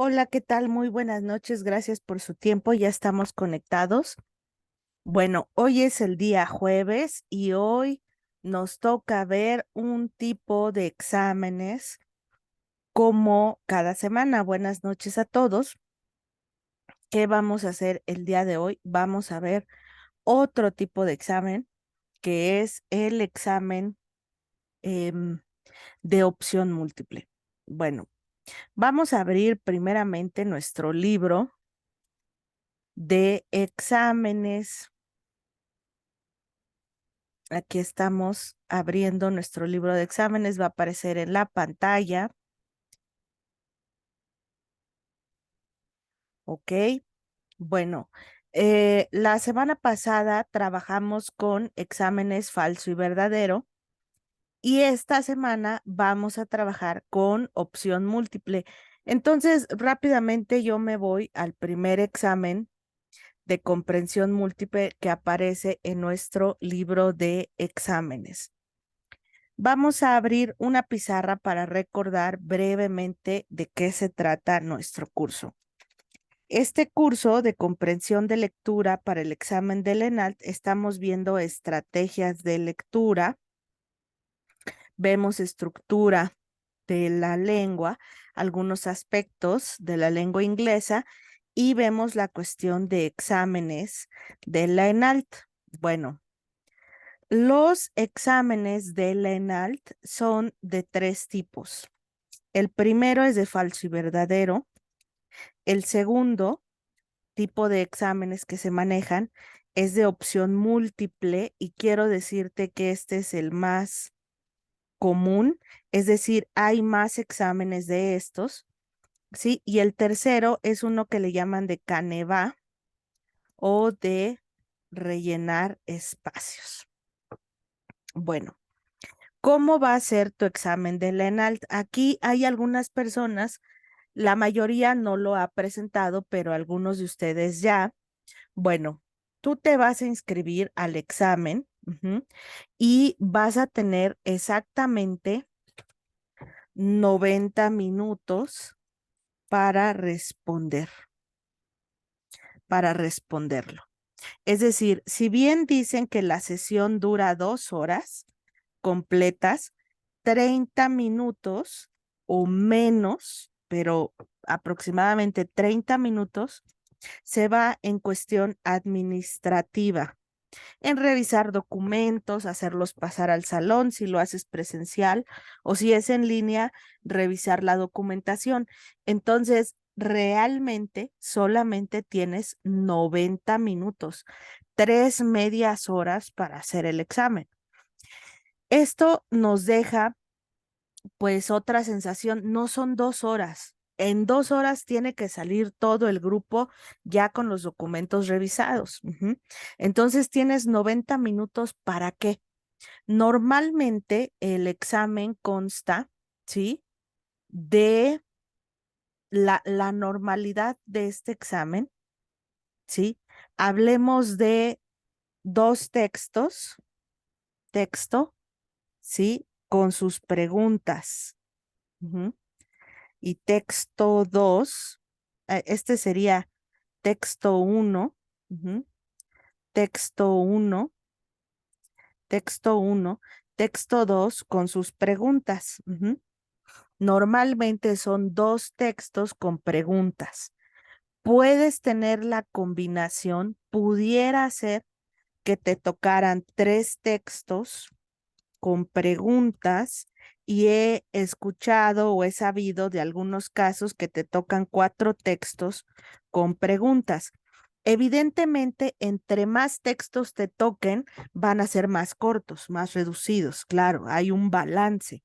Hola, ¿qué tal? Muy buenas noches. Gracias por su tiempo. Ya estamos conectados. Bueno, hoy es el día jueves y hoy nos toca ver un tipo de exámenes como cada semana. Buenas noches a todos. ¿Qué vamos a hacer el día de hoy? Vamos a ver otro tipo de examen que es el examen em, de opción múltiple. Bueno, vamos a abrir primeramente nuestro libro de exámenes. Aquí estamos abriendo nuestro libro de exámenes, va a aparecer en la pantalla, ¿ok? Bueno, la semana pasada trabajamos con exámenes falso y verdadero y esta semana vamos a trabajar con opción múltiple. Entonces, rápidamente yo me voy al primer examen de comprensión múltiple que aparece en nuestro libro de exámenes. Vamos a abrir una pizarra para recordar brevemente de qué se trata nuestro curso. Este curso de comprensión de lectura para el examen del ENALT, estamos viendo estrategias de lectura, vemos estructura de la lengua, algunos aspectos de la lengua inglesa y vemos la cuestión de exámenes de la ENALT. Bueno, los exámenes de la ENALT son de tres tipos. El primero es de falso y verdadero. El segundo tipo de exámenes que se manejan es de opción múltiple y quiero decirte que este es el más común, es decir, hay más exámenes de estos, ¿sí? Y el tercero es uno que le llaman de Caneva o de rellenar espacios. Bueno, ¿cómo va a ser tu examen de la ENALT? Aquí hay algunas personas. La mayoría no lo ha presentado, pero algunos de ustedes ya. Bueno, tú te vas a inscribir al examen, y vas a tener exactamente 90 minutos para responder, para responderlo. Es decir, si bien dicen que la sesión dura 2 horas completas, 30 minutos o menos, pero aproximadamente 30 minutos se va en cuestión administrativa, en revisar documentos, hacerlos pasar al salón si lo haces presencial o si es en línea, revisar la documentación. Entonces, realmente solamente tienes 90 minutos, 3 medias horas para hacer el examen. Esto nos deja pues otra sensación, no son 2 horas. En 2 horas tiene que salir todo el grupo ya con los documentos revisados. Entonces tienes 90 minutos para qué. Normalmente el examen consta, ¿sí? De la normalidad de este examen, ¿sí? Hablemos de dos textos, texto, ¿sí? Con sus preguntas. Ujú. Y texto 2, este sería texto 1, texto 1, texto 1, texto 2 con sus preguntas. Normalmente son dos textos con preguntas. Puedes tener la combinación, pudiera ser que te tocaran tres textos con preguntas y he escuchado o he sabido de algunos casos que te tocan cuatro textos con preguntas. Evidentemente, entre más textos te toquen, van a ser más cortos, más reducidos. Claro, hay un balance,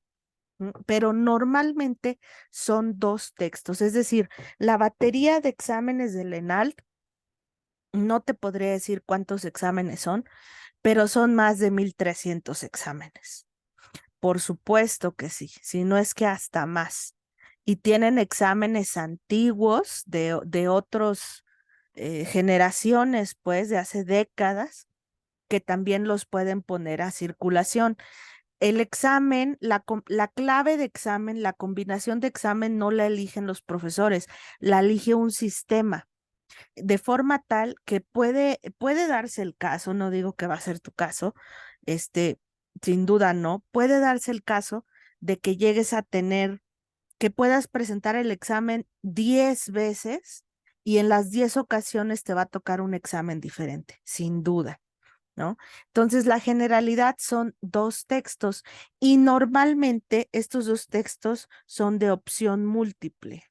pero normalmente son dos textos. Es decir, la batería de exámenes del ENALT, no te podría decir cuántos exámenes son, pero son más de 1,300 exámenes. Por supuesto que sí, si no es que hasta más. Y tienen exámenes antiguos de otros generaciones, pues, de hace décadas, que también los pueden poner a circulación. El examen, la clave de examen, la combinación de examen no la eligen los profesores, la elige un sistema, de forma tal que puede darse el caso, no digo que va a ser tu caso, este, sin duda no, puede darse el caso de que llegues a tener, que puedas presentar el examen 10 veces y en las 10 ocasiones te va a tocar un examen diferente, sin duda. ¿No? Entonces, la generalidad son dos textos y normalmente estos dos textos son de opción múltiple.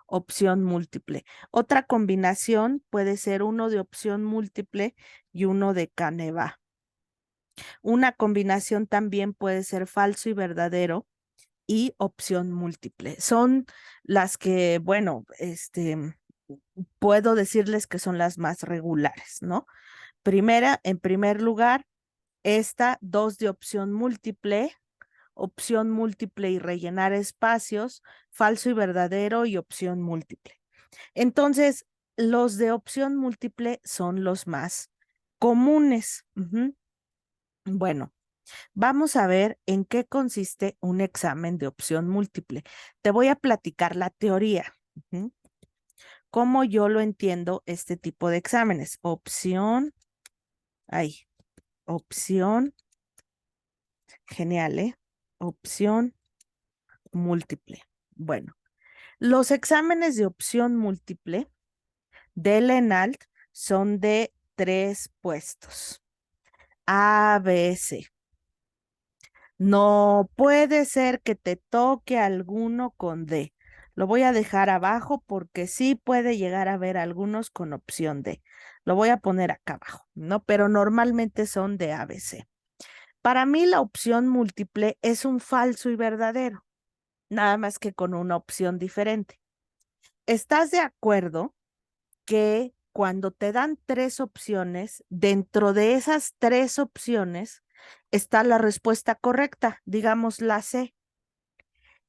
Opción múltiple. Otra combinación puede ser uno de opción múltiple y uno de Caneva. Una combinación también puede ser falso y verdadero y opción múltiple. Son las que, bueno, puedo decirles que son las más regulares, ¿no? Primera, en primer lugar, esta, dos de opción múltiple y rellenar espacios, falso y verdadero y opción múltiple. Entonces, los de opción múltiple son los más comunes. Ujú. Bueno, vamos a ver en qué consiste un examen de opción múltiple. Te voy a platicar la teoría. Ujú. Cómo yo lo entiendo este tipo de exámenes. Opción, genial, ¿eh? Opción múltiple. Bueno, los exámenes de opción múltiple del ENALT son de 3 puestos. A, B, C. No puede ser que te toque alguno con D. Lo voy a dejar abajo porque sí puede llegar a haber algunos con opción D. Lo voy a poner acá abajo, ¿no? Pero normalmente son de A, B, C. Para mí la opción múltiple es un falso y verdadero, nada más que con una opción diferente. ¿Estás de acuerdo que cuando te dan 3 opciones, dentro de esas 3 opciones está la respuesta correcta, digamos la C,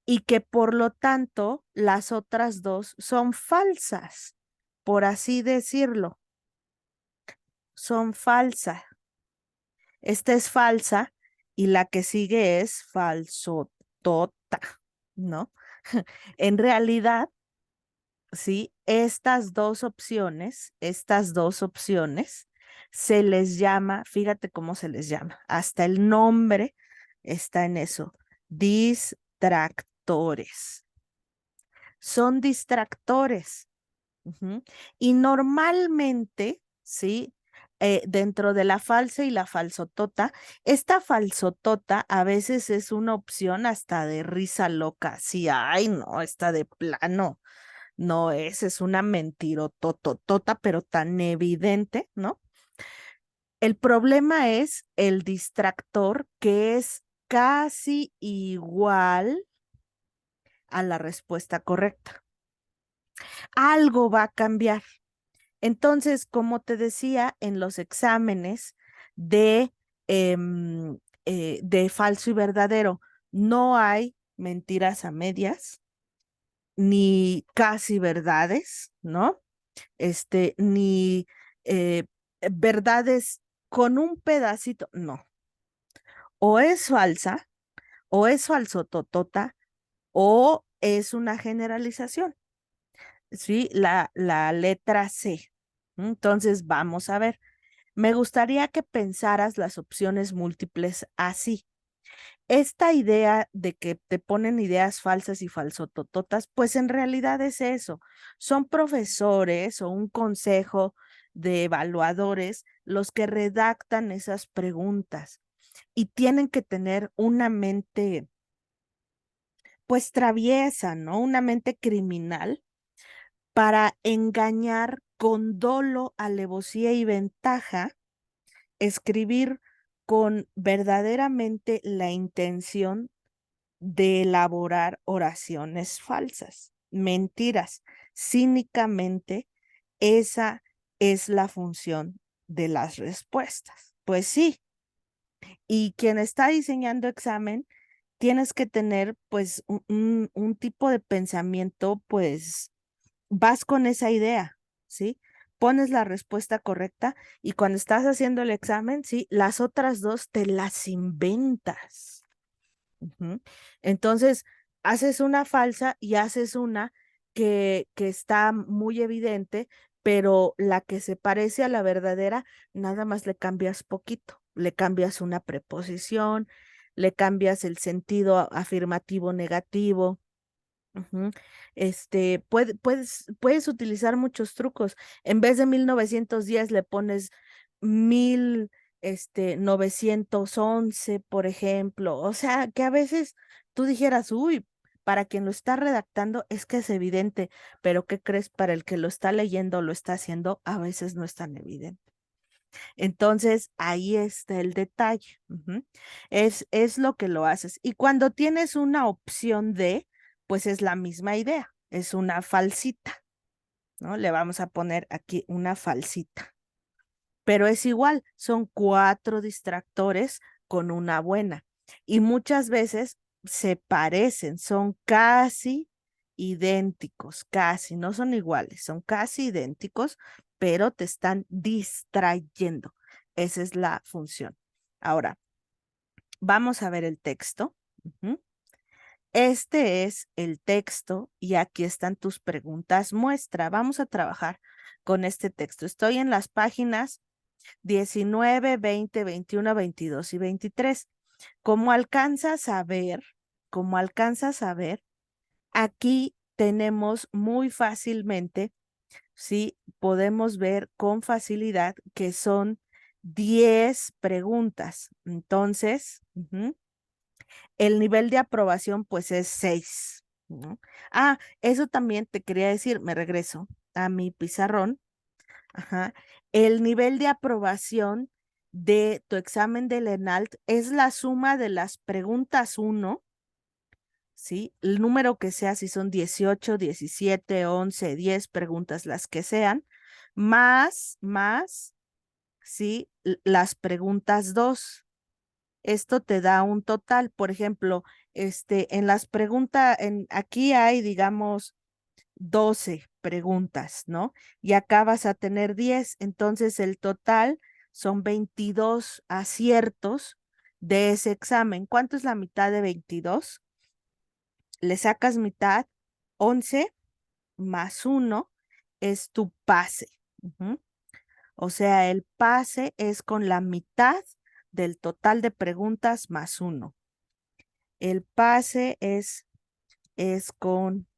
y que por lo tanto las otras dos son falsas, por así decirlo, son falsas? Esta es falsa y la que sigue es falsotota, ¿no? En realidad, sí, estas dos opciones, se les llama, fíjate cómo se les llama, hasta el nombre está en eso, distractores. Son distractores. Ujú. Y normalmente, ¿sí? Dentro de la falsa y la falsotota, esta falsotota a veces es una opción hasta de risa loca. Sí, ay, no, está de plano. No es una mentirotototota, pero tan evidente, ¿no? El problema es el distractor que es casi igual a la respuesta correcta. Algo va a cambiar. Entonces, como te decía, en los exámenes de, de falso y verdadero, no hay mentiras a medias, ni casi verdades, ¿no? Ni eh, verdades con un pedacito, no. O es falsa, o es falsototota, o es una generalización, ¿sí? La letra C. Entonces, vamos a ver. Me gustaría que pensaras las opciones múltiples así. Esta idea de que te ponen ideas falsas y falsotototas, pues en realidad es eso. Son profesores o un consejo de evaluadores los que redactan esas preguntas y tienen que tener una mente, pues traviesa, ¿no? Una mente criminal para engañar con dolo, alevosía y ventaja, escribir con verdaderamente la intención de elaborar oraciones falsas, mentiras. Cínicamente, esa es la función de las respuestas. Pues sí, y quien está diseñando examen, tienes que tener pues un tipo de pensamiento, pues vas con esa idea, ¿sí? pones la respuesta correcta y cuando estás haciendo el examen, sí, las otras dos te las inventas. Ujú. Entonces, haces una falsa y haces una que está muy evidente, pero la que se parece a la verdadera, nada más le cambias poquito, le cambias una preposición, le cambias el sentido afirmativo negativo. Ujú. Puedes utilizar muchos trucos. En vez de 1910 le pones 1911, por ejemplo. O sea, que a veces tú dijeras, uy, para quien lo está redactando es que es evidente, pero ¿qué crees? Para el que lo está leyendo, lo está haciendo, a veces no es tan evidente. Entonces, ahí está el detalle. Ujú. Es lo que lo haces. Y cuando tienes una opción de, pues es la misma idea, es una falsita, ¿no? Le vamos a poner aquí una falsita. Pero es igual, son cuatro distractores con una buena. Y muchas veces se parecen, son casi idénticos, casi, no son iguales, son casi idénticos, pero te están distrayendo. Esa es la función. Ahora, vamos a ver el texto. Ujú. Este es el texto y aquí están tus preguntas muestra. Vamos a trabajar con este texto. Estoy en las páginas 19, 20, 21, 22 y 23. Como alcanzas a ver, como alcanzas a ver, aquí tenemos muy fácilmente, sí, podemos ver con facilidad que son 10 preguntas. Entonces, el nivel de aprobación pues es 6, ¿no? Ah, eso también te quería decir, me regreso a mi pizarrón. Ajá. El nivel de aprobación de tu examen del ENALT es la suma de las preguntas 1, ¿sí? El número que sea, si son 18, 17, 11, 10 preguntas, las que sean, más, ¿sí? Las preguntas 2. Esto te da un total. Por ejemplo, en las preguntas, aquí hay, digamos, 12 preguntas, ¿no? Y acá vas a tener 10, entonces el total son 22 aciertos de ese examen. ¿Cuánto es la mitad de 22? Le sacas mitad, 11 más 1 es tu pase. Ujú. O sea, el pase es con la mitad del total de preguntas más 1. El pase es con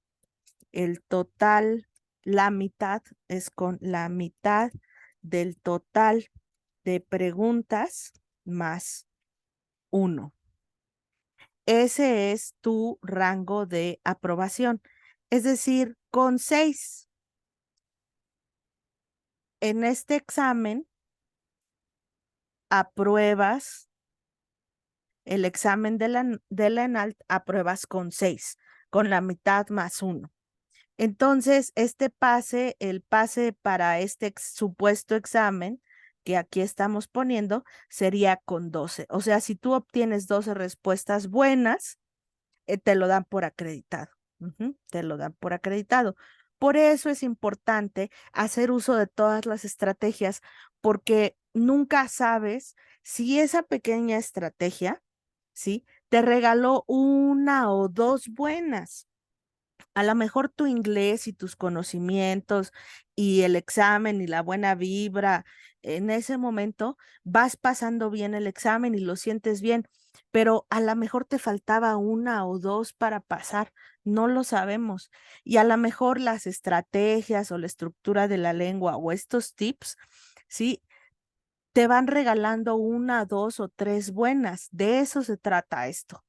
el total, la mitad es con la mitad del total de preguntas más 1. Ese es tu rango de aprobación. Es decir, con 6 en este examen apruebas el examen de la ENALT, apruebas con 6, con la mitad más 1. Entonces, este pase, el pase para este supuesto examen que aquí estamos poniendo, sería con 12. O sea, si tú obtienes 12 respuestas buenas, te lo dan por acreditado. Ujú, te lo dan por acreditado. Por eso es importante hacer uso de todas las estrategias, porque nunca sabes si esa pequeña estrategia, ¿sí? Te regaló una o dos buenas. A lo mejor tu inglés y tus conocimientos y el examen y la buena vibra, en ese momento vas pasando bien el examen y lo sientes bien, pero a lo mejor te faltaba una o dos para pasar, no lo sabemos. Y a lo mejor las estrategias o la estructura de la lengua o estos tips, sí, te van regalando una, dos o tres buenas. De eso se trata esto,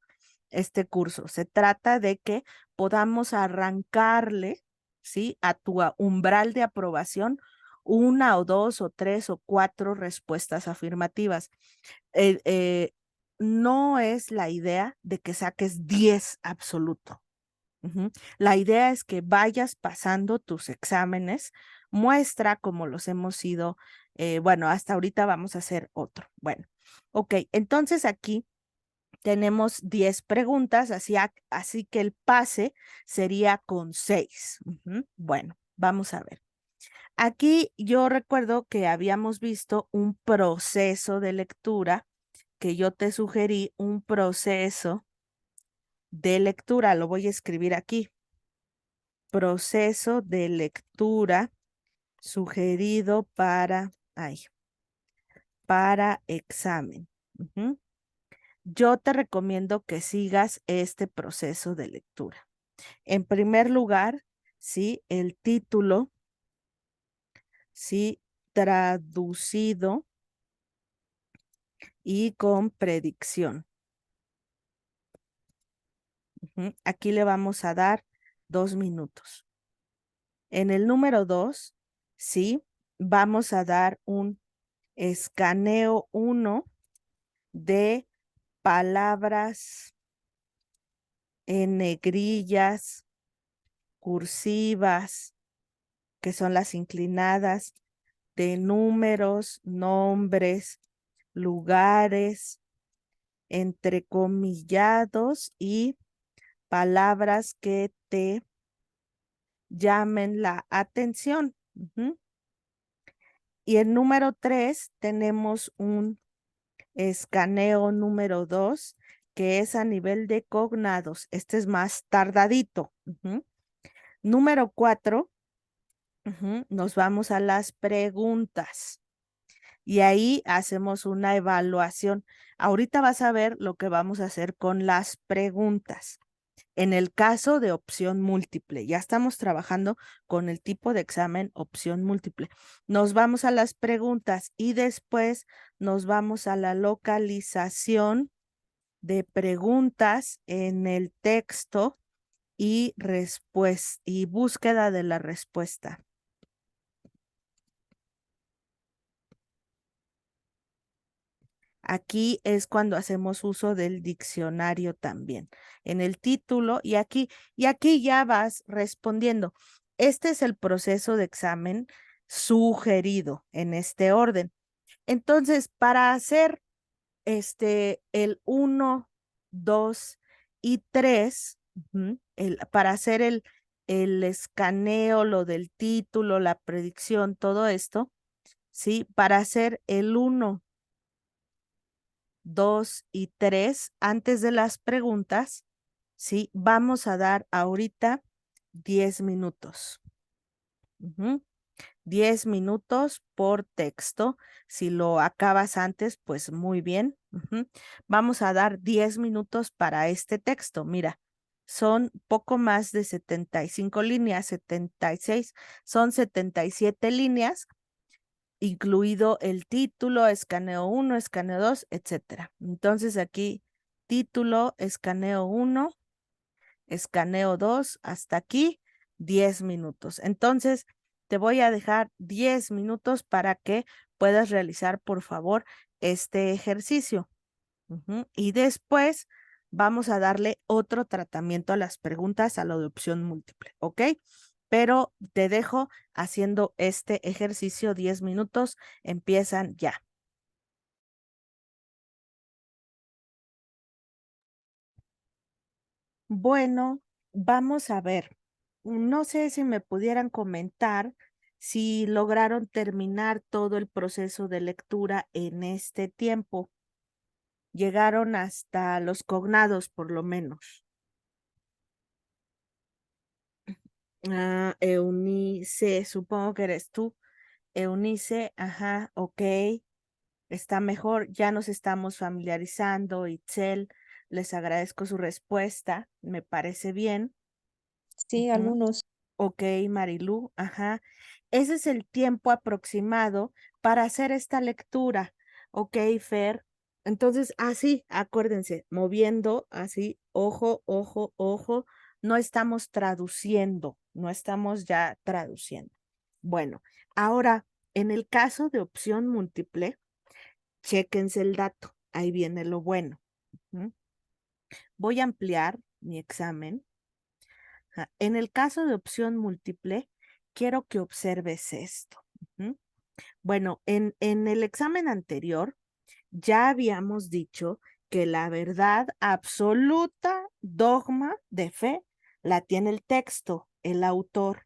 este curso. Se trata de que podamos arrancarle, ¿sí? A tu umbral de aprobación una o dos o tres o cuatro respuestas afirmativas. Eh, eh, no es la idea de que saques 10 absoluto. Ujú. La idea es que vayas pasando tus exámenes, muestra como los hemos ido, bueno, hasta ahorita vamos a hacer otro. Bueno, ok, entonces aquí tenemos 10 preguntas, así que el pase sería con 6. Ujú. Bueno, vamos a ver. Aquí yo recuerdo que habíamos visto un proceso de lectura, que yo te sugerí un proceso de lectura, lo voy a escribir aquí. Proceso de lectura sugerido para examen. Ujú. Yo te recomiendo que sigas este proceso de lectura. En primer lugar, sí, el título, sí, traducido y con predicción. Ujú. Aquí le vamos a dar 2 minutos. En el número 2, sí, vamos a dar un escaneo 1 de palabras en negrillas, cursivas, que son las inclinadas, de números, nombres, lugares, entrecomillados y palabras que te llamen la atención. Ujú. Y el número 3 tenemos un escaneo número 2, que es a nivel de cognados. Este es más tardadito. Ujú. Número 4, nos vamos a las preguntas y ahí hacemos una evaluación. Ahorita vas a ver lo que vamos a hacer con las preguntas. En el caso de opción múltiple, ya estamos trabajando con el tipo de examen opción múltiple. Nos vamos a las preguntas y después nos vamos a la localización de preguntas en el texto y y búsqueda de la respuesta. Aquí es cuando hacemos uso del diccionario también. En el título y aquí ya vas respondiendo. Este es el proceso de examen sugerido en este orden. Entonces, para hacer el 1, 2 y 3, para hacer el escaneo, lo del título, la predicción, todo esto, ¿sí? Para hacer el 1, 2 y 3 antes de las preguntas, ¿sí? Vamos a dar ahorita 10 minutos. 10 minutos por texto. Si lo acabas antes, pues muy bien. Vamos a dar 10 minutos para este texto. Mira, son poco más de 75 líneas, 76, son 77 líneas, incluido el título, escaneo 1, escaneo 2, etcétera. Entonces aquí, título, escaneo 1, escaneo 2, hasta aquí, 10 minutos. Entonces, te voy a dejar 10 minutos para que puedas realizar, por favor, este ejercicio. Y después vamos a darle otro tratamiento a las preguntas a lo de opción múltiple, ¿ok? Pero te dejo haciendo este ejercicio 10 minutos. Empiezan ya. Bueno, vamos a ver. No sé si me pudieran comentar si lograron terminar todo el proceso de lectura en este tiempo. Llegaron hasta los cognados, por lo menos. Ah, Eunice, supongo que eres tú. Eunice, ajá, ok, está mejor, ya nos estamos familiarizando. Itzel, les agradezco su respuesta, me parece bien. Sí, Ujú. algunos. Ok, Marilú, ajá. Ese es el tiempo aproximado para hacer esta lectura. Ok, Fer. Entonces, así, acuérdense, moviendo así, ojo, ojo, ojo. No estamos traduciendo, no estamos ya traduciendo. Bueno, ahora, en el caso de opción múltiple, chéquense el dato. Ahí viene lo bueno. Ujú. Voy a ampliar mi examen. Ajá. En el caso de opción múltiple, quiero que observes esto. Ujú. Bueno, en el examen anterior ya habíamos dicho que la verdad absoluta, dogma de fe, la tiene el texto, el autor.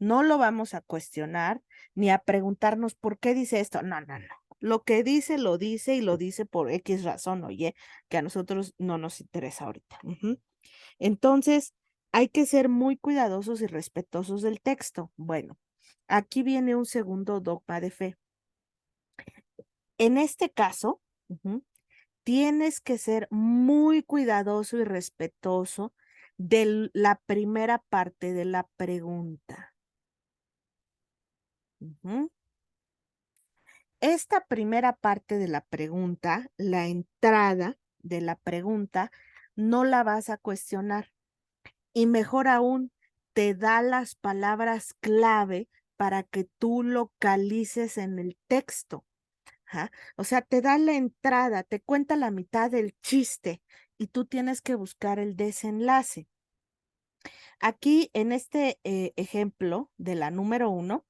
No lo vamos a cuestionar ni a preguntarnos por qué dice esto. No, no, no. Lo que dice, lo dice y lo dice por X razón, oye, que a nosotros no nos interesa ahorita. Entonces, hay que ser muy cuidadosos y respetuosos del texto. Bueno, aquí viene un segundo dogma de fe. En este caso, tienes que ser muy cuidadoso y respetuoso de la primera parte de la pregunta. Esta primera parte de la pregunta, la entrada de la pregunta, no la vas a cuestionar. Y mejor aún, te da las palabras clave para que tú localices en el texto. O sea, te da la entrada, te cuenta la mitad del chiste y tú tienes que buscar el desenlace. Aquí en este ejemplo de la número 1,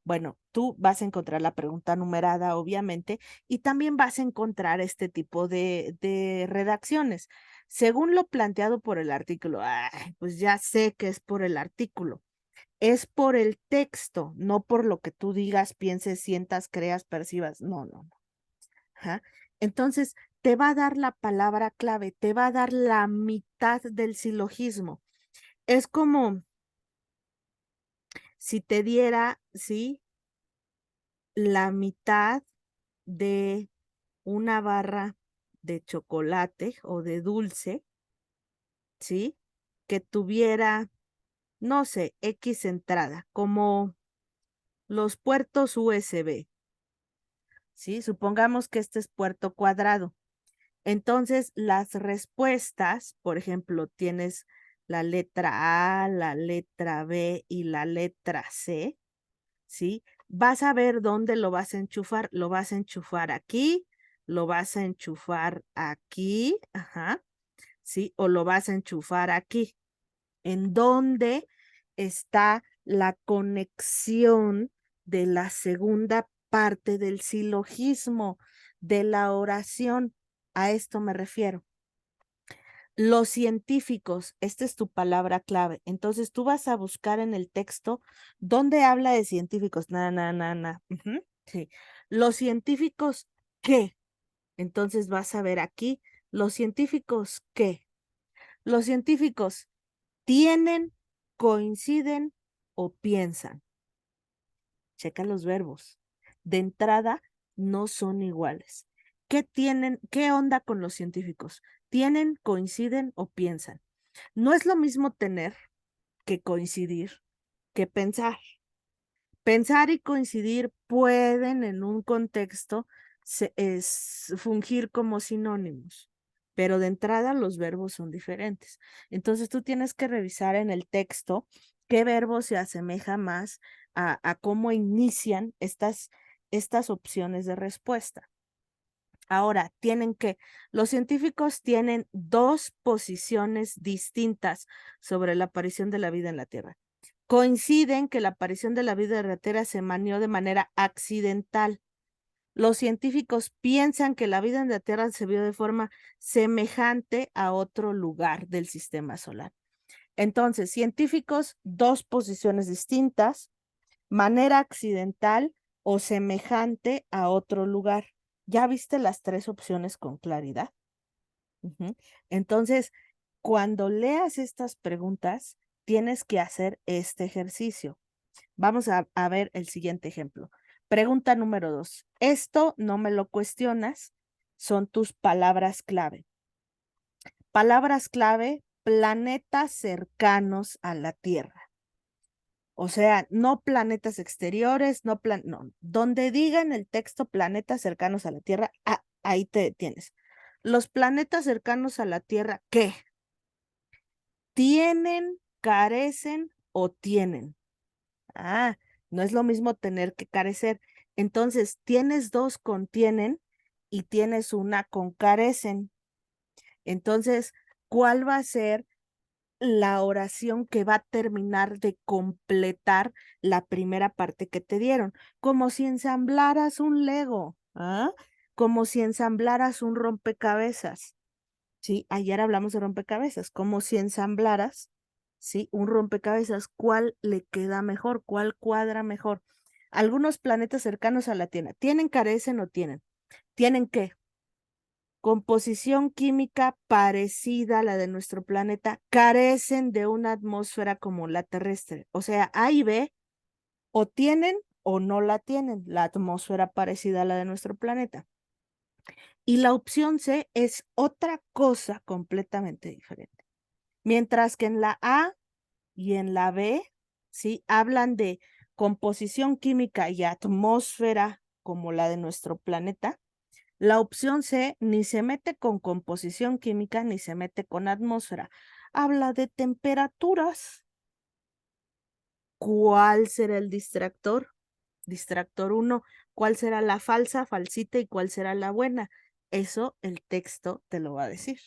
bueno, tú vas a encontrar la pregunta numerada, obviamente, y también vas a encontrar este tipo de redacciones. Según lo planteado por el artículo, pues ya sé que es por el artículo. Es por el texto, no por lo que tú digas, pienses, sientas, creas, percibas. No, no, no. Entonces, te va a dar la palabra clave, te va a dar la mitad del silogismo. Es como si te diera, ¿sí? La mitad de una barra de chocolate o de dulce, ¿sí? Que tuviera, no sé, X entrada, como los puertos USB, ¿sí? Supongamos que este es puerto cuadrado. Entonces, las respuestas, por ejemplo, tienes la letra A, la letra B y la letra C, ¿sí? Vas a ver dónde lo vas a enchufar. Lo vas a enchufar aquí, lo vas a enchufar aquí, ¿sí? O lo vas a enchufar aquí. ¿En dónde está la conexión de la segunda parte del silogismo, de la oración? A esto me refiero. Los científicos, esta es tu palabra clave. Entonces tú vas a buscar en el texto dónde habla de científicos. Sí. Los científicos, ¿qué? Entonces vas a ver aquí, los científicos, ¿qué? Los científicos tienen, coinciden o piensan. Checa los verbos. De entrada, no son iguales. ¿Qué tienen? ¿Qué onda con los científicos? ¿Tienen, coinciden o piensan? No es lo mismo tener que coincidir que pensar. Pensar y coincidir pueden en un contexto fungir como sinónimos, pero de entrada los verbos son diferentes. Entonces tú tienes que revisar en el texto qué verbo se asemeja más a cómo inician estas opciones de respuesta. Ahora, los científicos tienen dos posiciones distintas sobre la aparición de la vida en la Tierra. Coinciden que la aparición de la vida en la Tierra se manió de manera accidental. Los científicos piensan que la vida en la Tierra se vio de forma semejante a otro lugar del sistema solar. Entonces, científicos, dos posiciones distintas, manera accidental o semejante a otro lugar. ¿Ya viste las tres opciones con claridad? Entonces, cuando leas estas preguntas, tienes que hacer este ejercicio. Vamos a ver el siguiente ejemplo. Pregunta número 2. Esto no me lo cuestionas, son tus palabras clave. Palabras clave, planetas cercanos a la Tierra. O sea, no planetas exteriores, no, donde diga en el texto planetas cercanos a la Tierra, ahí te detienes. Los planetas cercanos a la Tierra, ¿qué? ¿Tienen, carecen o tienen? No es lo mismo tener que carecer. Entonces, tienes dos con tienen y tienes una con carecen. Entonces, ¿cuál va a ser la oración que va a terminar de completar la primera parte que te dieron? Como si ensamblaras un Lego, como si ensamblaras un rompecabezas. Sí, ayer hablamos de rompecabezas, como si ensamblaras, ¿sí? Un rompecabezas, ¿cuál le queda mejor? ¿Cuál cuadra mejor? Algunos planetas cercanos a la Tierra, ¿tienen, carecen o tienen? ¿Tienen qué? Composición química parecida a la de nuestro planeta, carecen de una atmósfera como la terrestre. O sea, A y B o tienen o no la tienen, la atmósfera parecida a la de nuestro planeta. Y la opción C es otra cosa completamente diferente. Mientras que en la A y en la B, ¿sí? Hablan de composición química y atmósfera como la de nuestro planeta. La opción C ni se mete con composición química ni se mete con atmósfera. Habla de temperaturas. ¿Cuál será el distractor? Distractor 1. ¿Cuál será la falsa, falsita y cuál será la buena? Eso el texto te lo va a decir.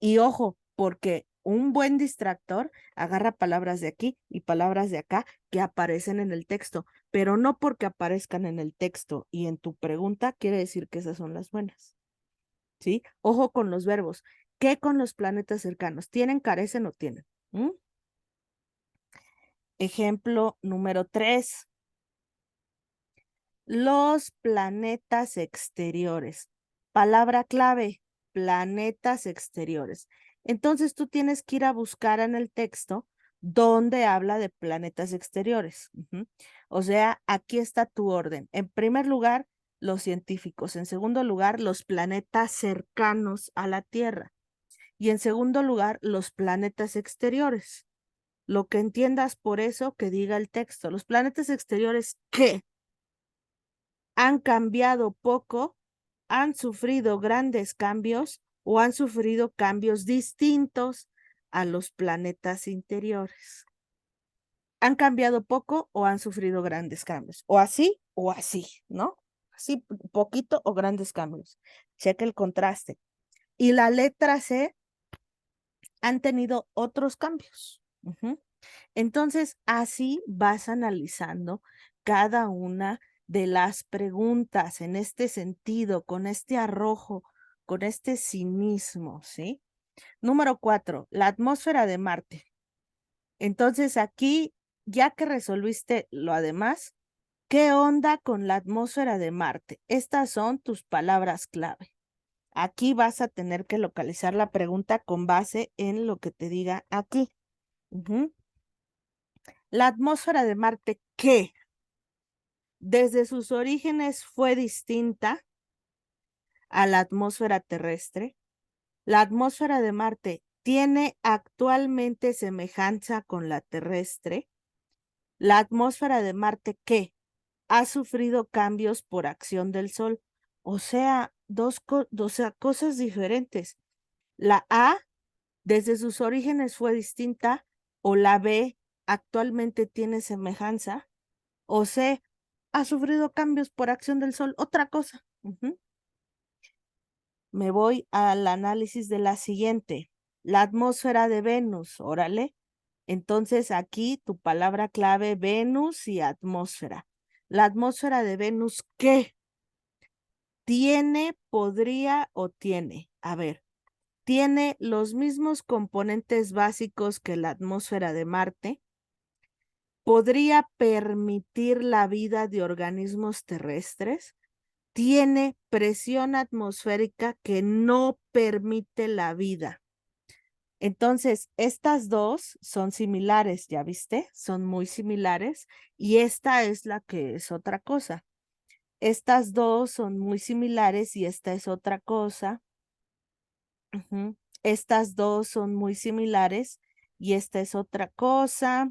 Y ojo, porque un buen distractor agarra palabras de aquí y palabras de acá que aparecen en el texto, pero no porque aparezcan en el texto y en tu pregunta quiere decir que esas son las buenas. ¿Sí? Ojo con los verbos. ¿Qué con los planetas cercanos? ¿Tienen, carecen o tienen? ¿Mm? Ejemplo número 3. Los planetas exteriores. Palabra clave, planetas exteriores. Entonces tú tienes que ir a buscar en el texto dónde habla de planetas exteriores. O sea, aquí está tu orden. En primer lugar, los científicos. En segundo lugar, los planetas cercanos a la Tierra. Y en segundo lugar, los planetas exteriores. Lo que entiendas por eso que diga el texto. Los planetas exteriores, ¿qué? Han cambiado poco, han sufrido grandes cambios o han sufrido cambios distintos a los planetas interiores. Han cambiado poco o han sufrido grandes cambios. O así, ¿no? Así, poquito o grandes cambios. Checa el contraste. Y la letra C han tenido otros cambios. Entonces, así vas analizando cada una de las preguntas en este sentido, con este arrojo, con este cinismo, ¿sí? Número 4, la atmósfera de Marte. Entonces, aquí, ya que resolviste lo además, ¿qué onda con la atmósfera de Marte? Estas son tus palabras clave. Aquí vas a tener que localizar la pregunta con base en lo que te diga aquí. La atmósfera de Marte, ¿qué? Desde sus orígenes fue distinta a la atmósfera terrestre. La atmósfera de Marte tiene actualmente semejanza con la terrestre. La atmósfera de Marte, ¿qué? Ha sufrido cambios por acción del Sol. O sea, cosas diferentes. La A, desde sus orígenes fue distinta, o la B, actualmente tiene semejanza, o C, ha sufrido cambios por acción del Sol, otra cosa. Me voy al análisis de la siguiente. La atmósfera de Venus, órale. Entonces aquí tu palabra clave, Venus y atmósfera. La atmósfera de Venus, ¿qué? ¿Tiene, podría o tiene? A ver, ¿tiene los mismos componentes básicos que la atmósfera de Marte? ¿Podría permitir la vida de organismos terrestres? Tiene presión atmosférica que no permite la vida. Entonces, estas dos son similares, ¿ya viste? Son muy similares y esta es la que es otra cosa. Estas dos son muy similares y esta es otra cosa. Estas dos son muy similares y esta es otra cosa.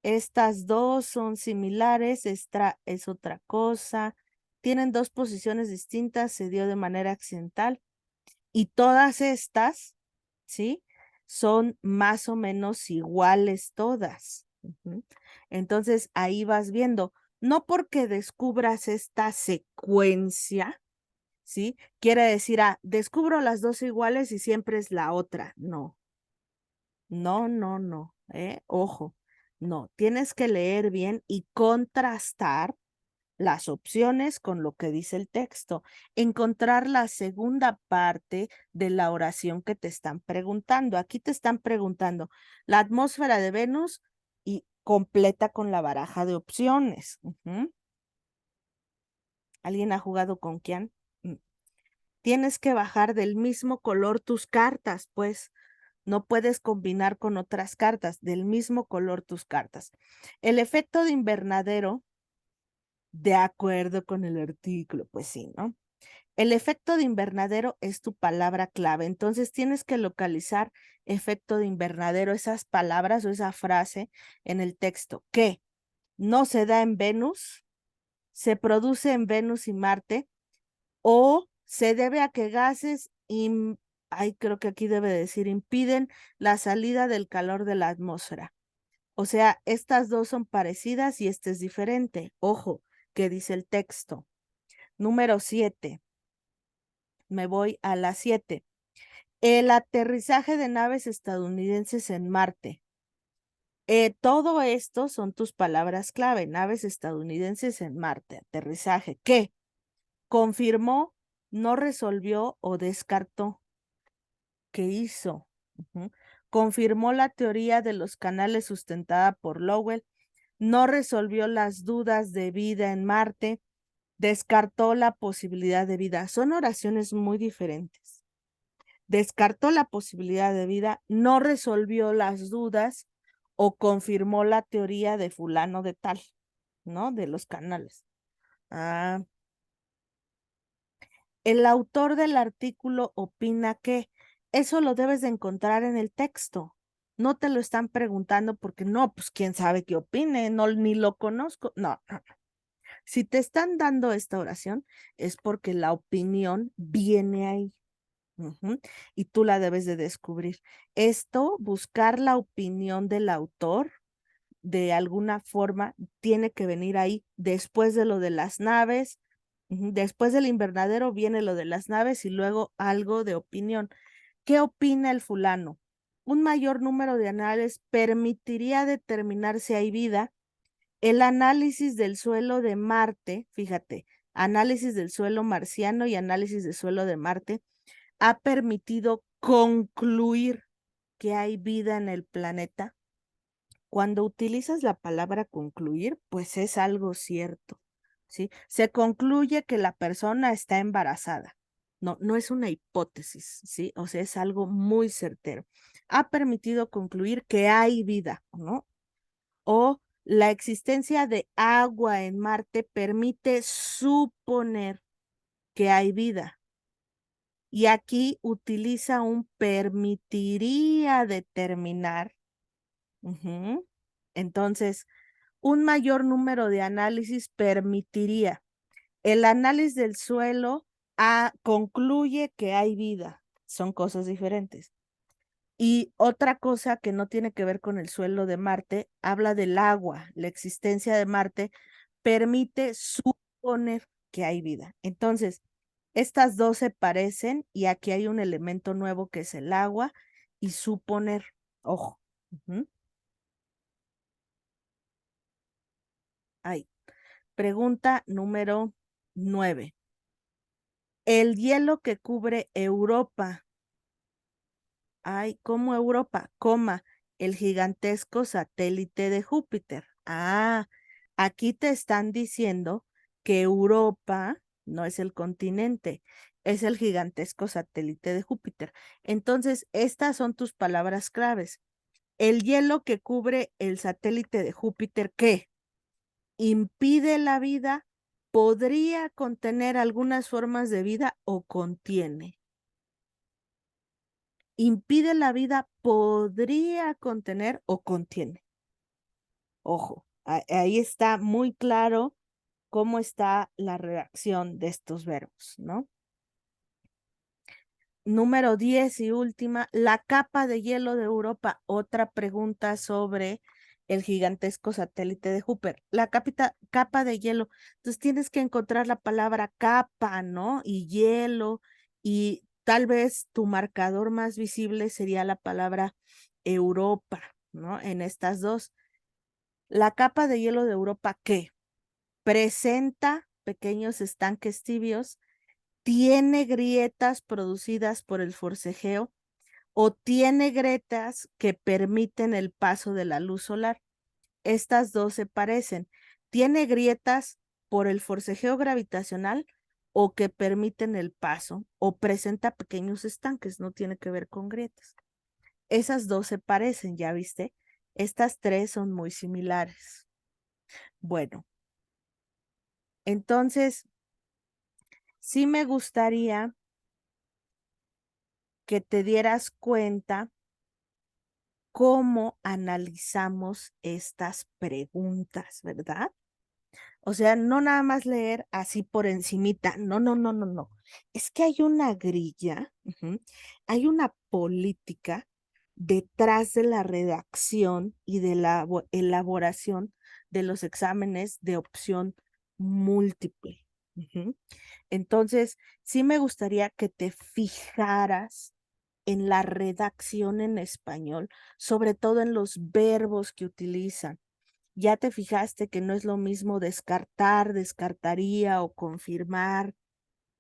Estas dos son similares, esta es otra cosa. Tienen dos posiciones distintas, se dio de manera accidental. Y todas estas, ¿sí? Son más o menos iguales todas. Entonces ahí vas viendo, no porque descubras esta secuencia, ¿sí? Quiere decir, descubro las dos iguales y siempre es la otra. No, no, no, no, Ojo, no, tienes que leer bien y contrastar las opciones con lo que dice el texto, encontrar la segunda parte de la oración que te están preguntando. Aquí te están preguntando la atmósfera de Venus y completa con la baraja de opciones. ¿Alguien ha jugado con Kian? Mm. Tienes que bajar del mismo color tus cartas, pues no puedes combinar con otras cartas, del mismo color tus cartas. El efecto de invernadero, de acuerdo con el artículo, pues sí, ¿no? El efecto de invernadero es tu palabra clave, entonces tienes que localizar efecto de invernadero, esas palabras o esa frase en el texto que no se da en Venus, se produce en Venus y Marte, o se debe a que gases, ay, creo que aquí debe decir, impiden la salida del calor de la atmósfera. O sea, estas dos son parecidas y este es diferente. Ojo, ¿qué dice el texto? Número 7. Me voy a la 7. El aterrizaje de naves estadounidenses en Marte. Todo esto son tus palabras clave, naves estadounidenses en Marte, aterrizaje. ¿Qué? Confirmó, no resolvió o descartó. ¿Qué hizo? Confirmó la teoría de los canales sustentada por Lowell, no resolvió las dudas de vida en Marte, descartó la posibilidad de vida. Son oraciones muy diferentes. Descartó la posibilidad de vida, no resolvió las dudas o confirmó la teoría de fulano de tal, ¿no? De los canales. Ah, el autor del artículo opina que eso lo debes de encontrar en el texto. No te lo están preguntando porque no, pues quién sabe qué opine, no, ni lo conozco. No, no, no. Si te están dando esta oración es porque la opinión viene ahí. Y tú la debes de descubrir. Esto, buscar la opinión del autor, de alguna forma, tiene que venir ahí después de lo de las naves. Después del invernadero viene lo de las naves y luego algo de opinión. ¿Qué opina el fulano? Un mayor número de análisis permitiría determinar si hay vida. El análisis del suelo de Marte, fíjate, análisis del suelo marciano y análisis del suelo de Marte ha permitido concluir que hay vida en el planeta. Cuando utilizas la palabra concluir, pues es algo cierto, ¿sí? Se concluye que la persona está embarazada. No, no es una hipótesis, ¿sí? O sea, es algo muy certero. Ha permitido concluir que hay vida, ¿no? O la existencia de agua en Marte permite suponer que hay vida. Y aquí utiliza un permitiría determinar. Entonces, un mayor número de análisis permitiría. El análisis del suelo concluye que hay vida. Son cosas diferentes. Y otra cosa que no tiene que ver con el suelo de Marte, habla del agua. La existencia de Marte permite suponer que hay vida. Entonces, estas dos se parecen y aquí hay un elemento nuevo que es el agua y suponer. Ojo. Ahí. Pregunta número 9. El hielo que cubre Europa. Ay, ¿cómo Europa? Coma, el gigantesco satélite de Júpiter. Ah, aquí te están diciendo que Europa no es el continente, es el gigantesco satélite de Júpiter. Entonces, estas son tus palabras claves. El hielo que cubre el satélite de Júpiter, ¿qué? Impide la vida, podría contener algunas formas de vida o contiene. Impide la vida, podría contener o contiene. Ojo, ahí está muy claro cómo está la redacción de estos verbos, ¿no? Número 10 y última, la capa de hielo de Europa. Otra pregunta sobre el gigantesco satélite de Júpiter. La capa de hielo. Entonces tienes que encontrar la palabra capa, ¿no? Y hielo. Y tal vez tu marcador más visible sería la palabra Europa, ¿no? En estas dos. La capa de hielo de Europa, ¿qué? presenta pequeños estanques tibios, tiene grietas producidas por el forcejeo o tiene grietas que permiten el paso de la luz solar. Estas dos se parecen. Tiene grietas por el forcejeo gravitacional o que permiten el paso o presenta pequeños estanques, no tiene que ver con grietas. Esas dos se parecen, ¿ya viste? Estas tres son muy similares. Bueno, entonces sí me gustaría que te dieras cuenta cómo analizamos estas preguntas, ¿verdad? O sea, no nada más leer así por encimita. No, no, no, no, no. Es que hay una grilla, hay una política detrás de la redacción y de la elaboración de los exámenes de opción múltiple. Entonces, sí me gustaría que te fijaras en la redacción en español, sobre todo en los verbos que utilizan. Ya te fijaste que no es lo mismo descartar, descartaría o confirmar,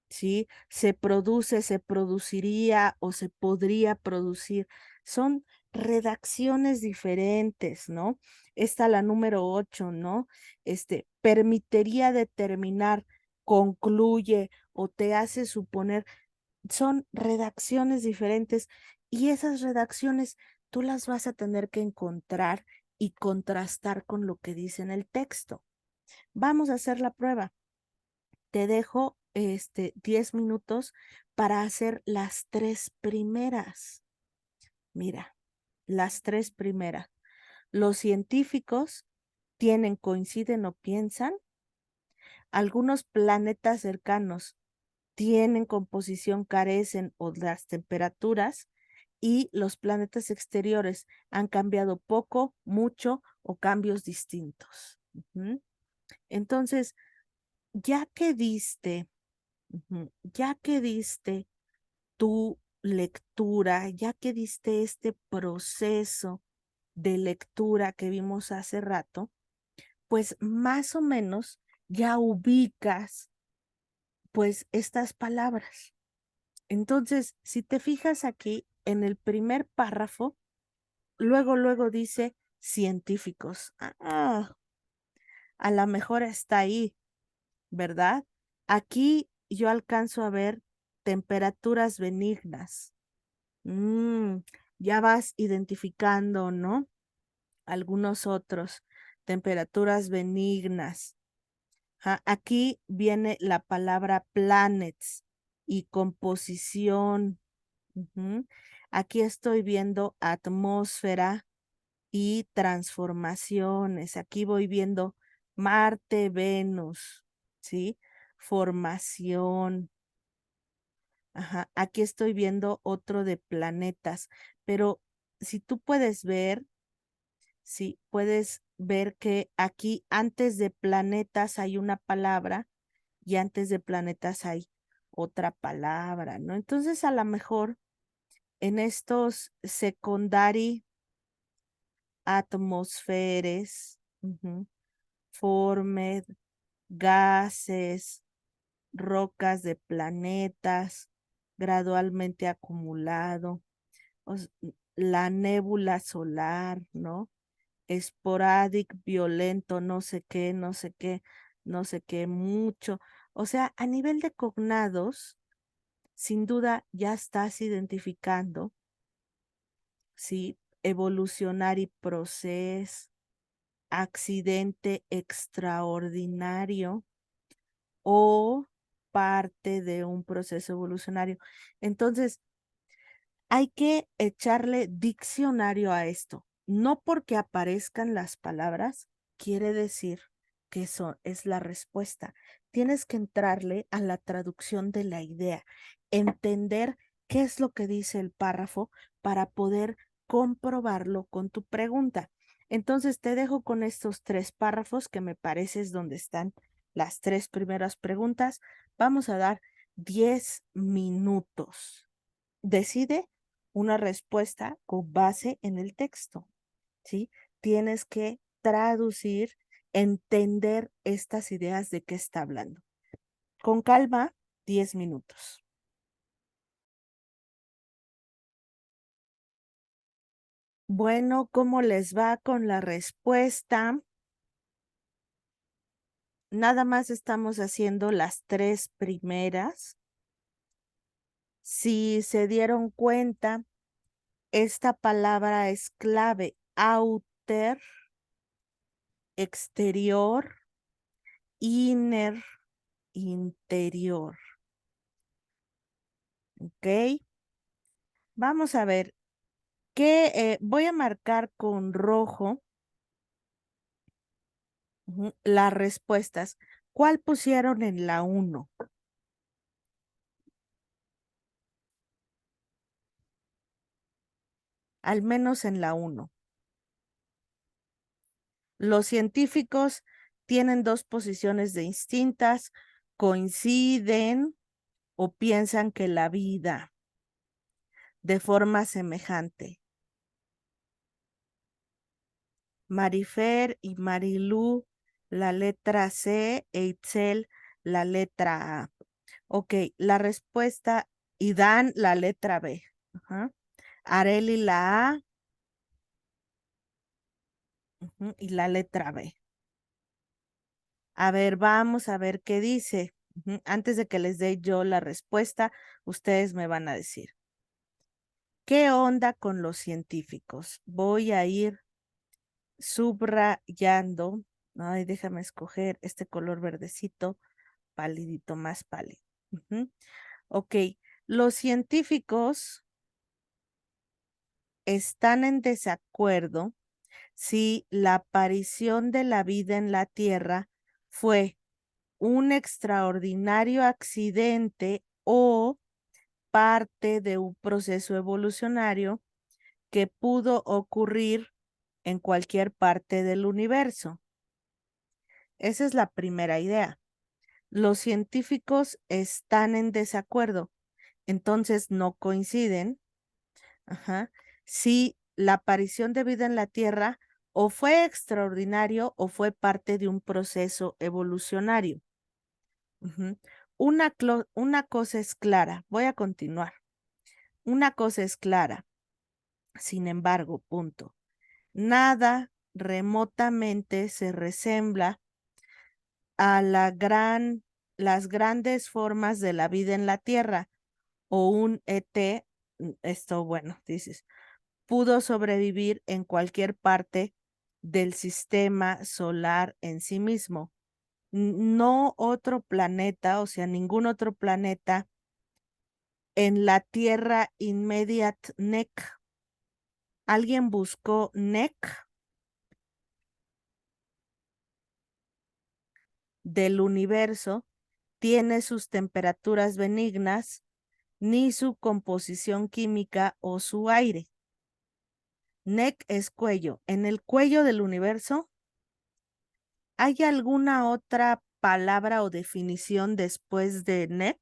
¿sí? Se produce, se produciría o se podría producir. Son redacciones diferentes, ¿no? Esta la número 8, ¿no? Permitiría determinar, concluye o te hace suponer. Son redacciones diferentes y esas redacciones tú las vas a tener que encontrar y contrastar con lo que dice en el texto. Vamos a hacer la prueba. Te dejo 10 minutos para hacer las tres primeras. Mira, las tres primeras. Los científicos tienen, coinciden o piensan. Algunos planetas cercanos tienen composición, carecen o las temperaturas, y los planetas exteriores han cambiado poco, mucho o cambios distintos. Entonces, ya que diste, ya que diste tu lectura, ya que diste este proceso de lectura que vimos hace rato, pues más o menos ya ubicas pues estas palabras. Entonces, si te fijas aquí en el primer párrafo, luego dice científicos. A lo mejor está ahí, ¿verdad? Aquí yo alcanzo a ver temperaturas benignas. Mm, ya vas identificando, ¿no? Algunos otros, temperaturas benignas. Aquí viene la palabra planets y composición. Aquí estoy viendo atmósfera y transformaciones. Aquí voy viendo Marte, Venus, ¿sí? Formación. Aquí estoy viendo otro de planetas, pero si tú puedes ver, sí, puedes ver que aquí antes de planetas hay una palabra y antes de planetas hay otra palabra, ¿no? Entonces, a lo mejor en estos secondary atmosferes, formed, gases, rocas de planetas, gradualmente acumulado, la nébula solar, ¿no? Sporadic, violento, no sé qué, no sé qué, no sé qué, mucho. O sea, a nivel de cognados, sin duda ya estás identificando, ¿sí? Evolutionary process, accidente extraordinario o parte de un proceso evolucionario. Entonces, hay que echarle diccionario a esto. No porque aparezcan las palabras, quiere decir que eso es la respuesta. Tienes que entrarle a la traducción de la idea, entender qué es lo que dice el párrafo para poder comprobarlo con tu pregunta. Entonces te dejo con estos tres párrafos que me parece es donde están las tres primeras preguntas. Vamos a dar 10 minutos. Decide una respuesta con base en el texto, ¿sí? Tienes que traducir entender estas ideas de qué está hablando. Con calma, 10 minutos. Bueno, ¿cómo les va con la respuesta? Nada más estamos haciendo las 3 primeras. Si se dieron cuenta, esta palabra es clave. Outer, exterior, inner, interior. ¿Ok? Vamos a ver qué voy a marcar con rojo las respuestas. ¿Cuál pusieron en la 1? Al menos en la 1. Los científicos tienen dos posiciones distintas, coinciden o piensan que la vida de forma semejante. Marifer y Marilú, la letra C, e Itzel, la letra A. Ok, la respuesta, y Dan, la letra B. Ajá. Areli, la A, y la letra B. A ver, vamos a ver qué dice. Antes de que les dé yo la respuesta, ustedes me van a decir. ¿Qué onda con los científicos? Voy a ir subrayando. Ay, déjame escoger este color verdecito, pálidito, más pálido. Ok, los científicos están en desacuerdo si la aparición de la vida en la Tierra fue un extraordinario accidente o parte de un proceso evolucionario que pudo ocurrir en cualquier parte del universo. Esa es la primera idea. Los científicos están en desacuerdo, entonces no coinciden, si la aparición de vida en la Tierra o fue extraordinario o fue parte de un proceso evolucionario. Una cosa es clara, voy a continuar. Una cosa es clara, sin embargo, punto. Nada remotamente se resembla a las grandes formas de la vida en la Tierra o un ET, esto bueno, dices, pudo sobrevivir en cualquier parte del sistema solar en sí mismo. No otro planeta, o sea, ningún otro planeta en la Tierra Immediate NEC. ¿Alguien buscó NEC del universo? Tiene sus temperaturas benignas, ni su composición química o su aire. NEC es cuello. En el cuello del universo, ¿hay alguna otra palabra o definición después de NEC?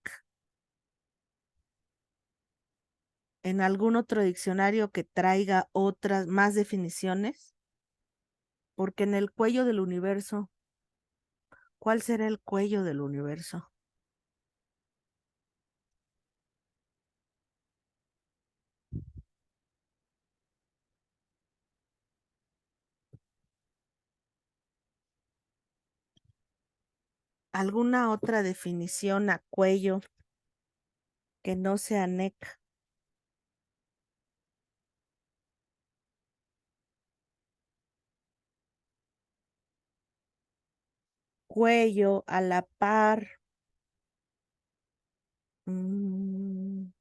¿En algún otro diccionario que traiga otras más definiciones? Porque en el cuello del universo, ¿cuál será el cuello del universo? ¿Alguna otra definición a cuello que no sea NEC? Cuello a la par. mm,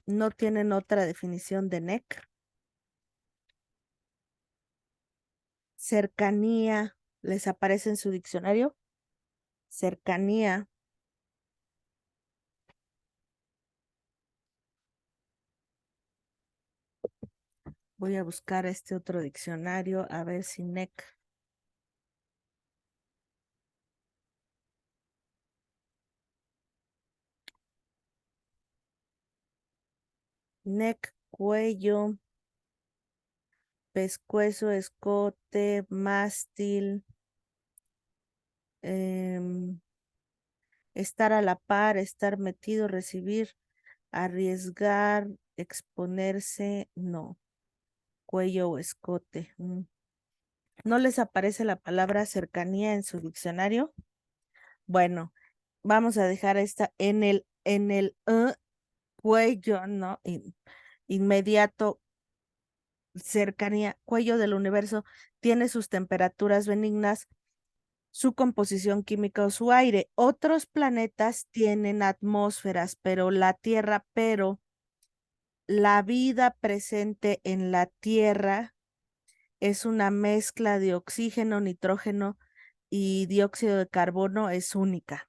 ¿No tienen otra definición de NEC? Cercanía, ¿les aparece en su diccionario? Cercanía. Voy a buscar este otro diccionario a ver si NEC. NEC, cuello. pescuezo, escote, mástil, em, estar a la par, estar metido, recibir, arriesgar, exponerse, no. Cuello o escote. ¿No les aparece la palabra cercanía en su diccionario? Bueno, vamos a dejar esta en el cuello, ¿no? Inmediato, cercanía, cuello del universo, tiene sus temperaturas benignas, su composición química o su aire. Otros planetas tienen atmósferas, pero la vida presente en la Tierra es una mezcla de oxígeno, nitrógeno y dióxido de carbono, es única.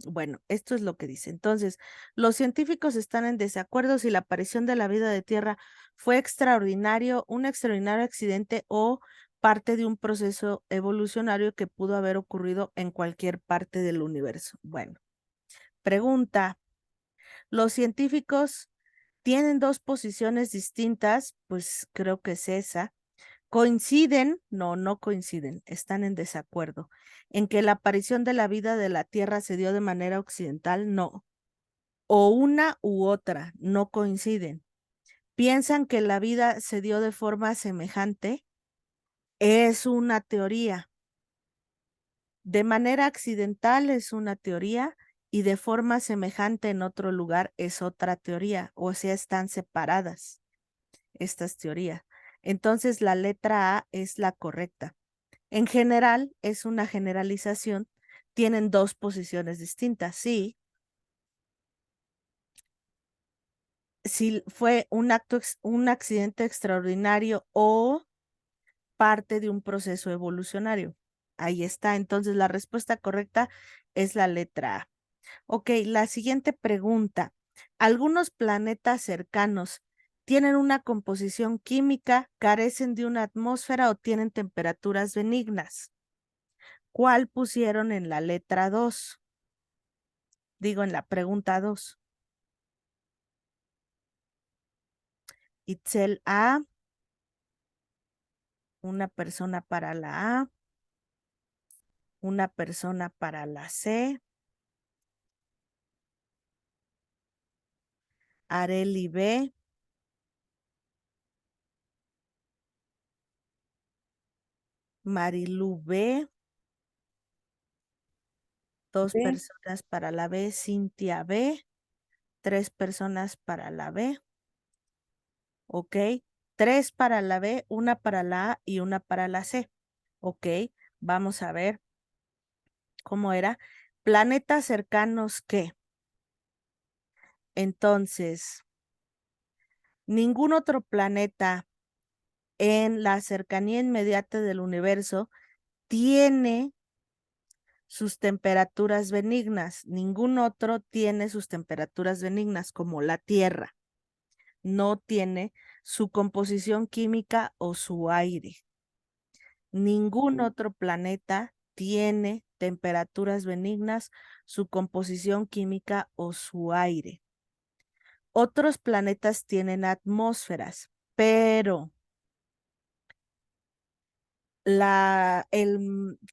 Bueno, esto es lo que dice. Entonces, los científicos están en desacuerdo si la aparición de la vida de Tierra fue extraordinario, un extraordinario accidente o parte de un proceso evolucionario que pudo haber ocurrido en cualquier parte del universo. Bueno, pregunta, ¿los científicos tienen dos posiciones distintas? Pues creo que es esa. ¿Coinciden? No, no coinciden, están en desacuerdo. ¿En que la aparición de la vida de la Tierra se dio de manera occidental? No. O una u otra, no coinciden. ¿Piensan que la vida se dio de forma semejante? Es una teoría. De manera accidental es una teoría y de forma semejante en otro lugar es otra teoría. O sea, están separadas estas teorías. Entonces, la letra A es la correcta. En general, es una generalización. Tienen dos posiciones distintas. Sí, si fue un accidente extraordinario o parte de un proceso evolucionario. Ahí está. Entonces, la respuesta correcta es la letra A. Ok, la siguiente pregunta. ¿Algunos planetas cercanos tienen una composición química, carecen de una atmósfera o tienen temperaturas benignas? ¿Cuál pusieron en la letra 2? Digo, en la pregunta 2. Itzel A, una persona para la A, una persona para la C, Areli B, Marilu B, dos B. personas para la B, Cintia B, tres personas para la B, ok, tres para la B, una para la A y una para la C, ok, vamos a ver cómo era. Planetas cercanos, ¿qué? Entonces, ningún otro planeta en la cercanía inmediata del universo tiene sus temperaturas benignas. Ningún otro tiene sus temperaturas benignas, como la Tierra. No tiene su composición química o su aire. Ningún otro planeta tiene temperaturas benignas, su composición química o su aire. Otros planetas tienen atmósferas, pero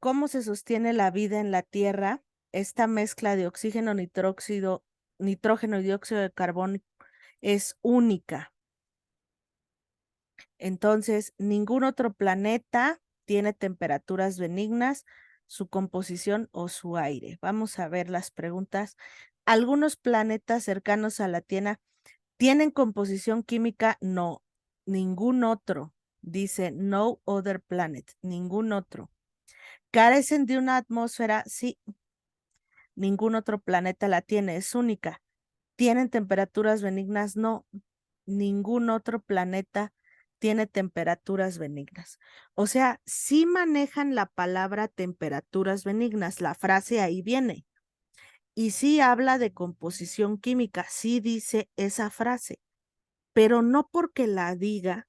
cómo se sostiene la vida en la Tierra, esta mezcla de oxígeno, nitrógeno y dióxido de carbono es única. Entonces, ningún otro planeta tiene temperaturas benignas, su composición o su aire. Vamos a ver las preguntas. ¿Algunos planetas cercanos a la Tierra tienen composición química? No, ningún otro. Dice no other planet, ningún otro. ¿Carecen de una atmósfera? Sí, ningún otro planeta la tiene, es única. ¿Tienen temperaturas benignas? No, ningún otro planeta tiene temperaturas benignas. O sea, sí manejan la palabra temperaturas benignas, la frase ahí viene. Y sí habla de composición química, sí dice esa frase, pero no porque la diga,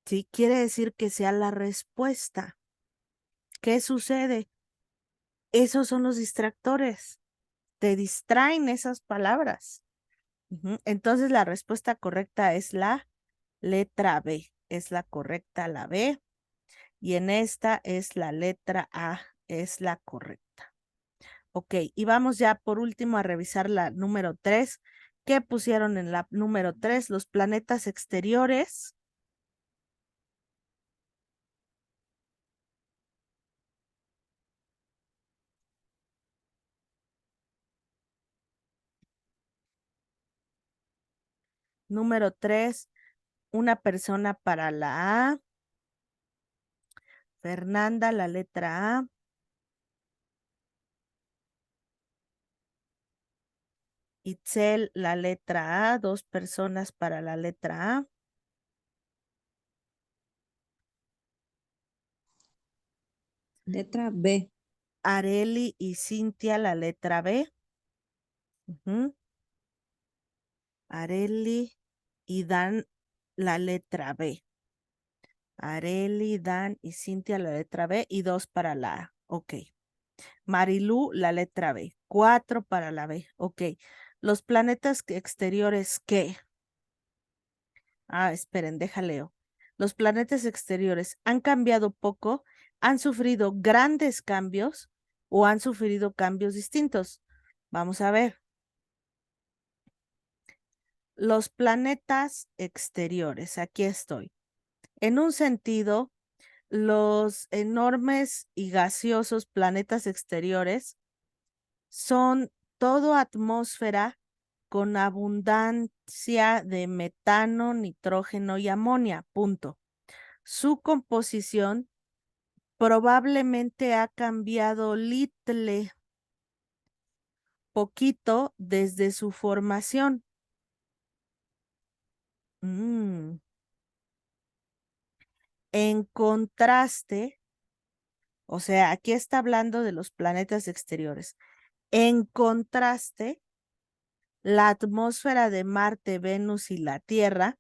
sí quiere decir que sea la respuesta. ¿Qué sucede? Esos son los distractores. Te distraen esas palabras. Entonces la respuesta correcta es la letra B. es la correcta, la B. Y en esta es la letra A, es la correcta. Ok, y vamos ya por último a revisar la número 3. ¿Qué pusieron en la número 3? Los planetas exteriores. Número 3, una persona para la A. Fernanda, la letra A. Itzel, la letra A. 2 personas para la letra A. Letra B. Areli y Cintia, la letra B. Areli y Dan, la letra B. Areli, Dan y Cintia, la letra B. Y 2 para la A. Ok. Marilú, la letra B. 4 para la B. Ok. Los planetas exteriores, ¿qué? Esperen, déjaleo. Los planetas exteriores han cambiado poco, han sufrido grandes cambios o han sufrido cambios distintos. Vamos a ver. Los planetas exteriores, aquí estoy. En un sentido, los enormes y gaseosos planetas exteriores son todo atmósfera con abundancia de metano, nitrógeno y amonia, punto. Su composición probablemente ha cambiado little, poquito desde su formación. En contraste, o sea, aquí está hablando de los planetas exteriores. En contraste, la atmósfera de Marte, Venus y la Tierra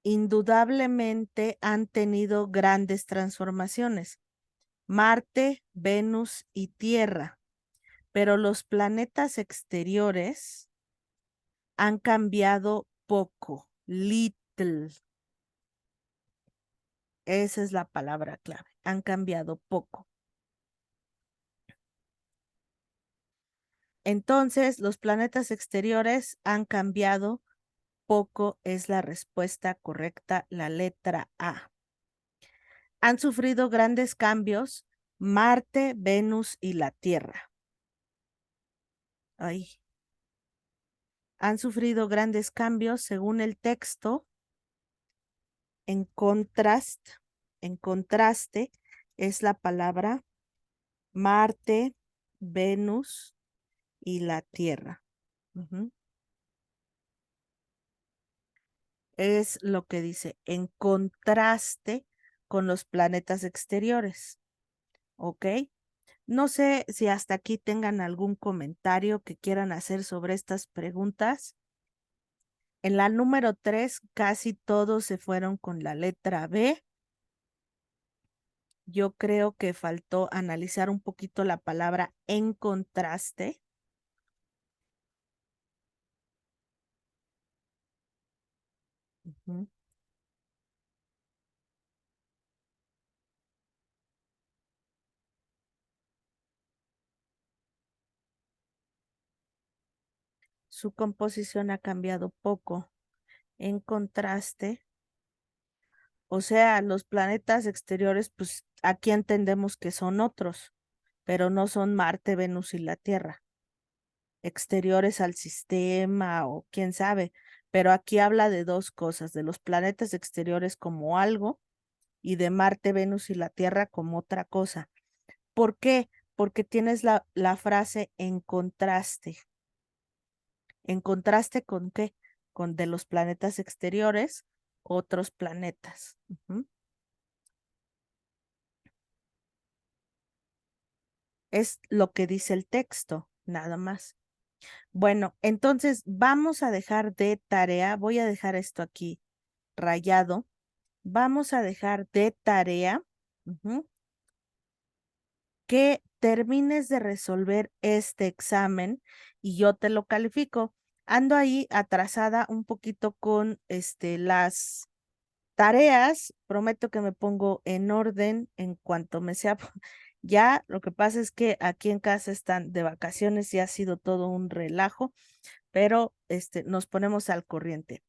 indudablemente han tenido grandes transformaciones. Marte, Venus y Tierra. Pero los planetas exteriores han cambiado poco, little. Esa es la palabra clave. Han cambiado poco. Entonces, los planetas exteriores han cambiado poco, es la respuesta correcta, la letra A. Han sufrido grandes cambios Marte, Venus y la Tierra. Han sufrido grandes cambios según el texto. En contraste es la palabra Marte, Venus y la Tierra. Es lo que dice, en contraste con los planetas exteriores. ¿Ok? No sé si hasta aquí tengan algún comentario que quieran hacer sobre estas preguntas. En la número 3, casi todos se fueron con la letra B. Yo creo que faltó analizar un poquito la palabra en contraste. Su composición ha cambiado poco. En contraste, o sea, los planetas exteriores, pues aquí entendemos que son otros, pero no son Marte, Venus y la Tierra. Exteriores al sistema o quién sabe, pero aquí habla de dos cosas, de los planetas exteriores como algo y de Marte, Venus y la Tierra como otra cosa. ¿Por qué? Porque tienes la frase en contraste. ¿En contraste con qué? Con de los planetas exteriores, otros planetas. Es lo que dice el texto, nada más. Bueno, entonces vamos a dejar de tarea, voy a dejar esto aquí rayado. Vamos a dejar de tarea que termines de resolver este examen y yo te lo califico. Ando ahí atrasada un poquito con las Tareas, prometo que me pongo en orden en cuanto me sea. Ya, lo que pasa es que aquí en casa están de vacaciones y ha sido todo un relajo, pero nos ponemos al corriente.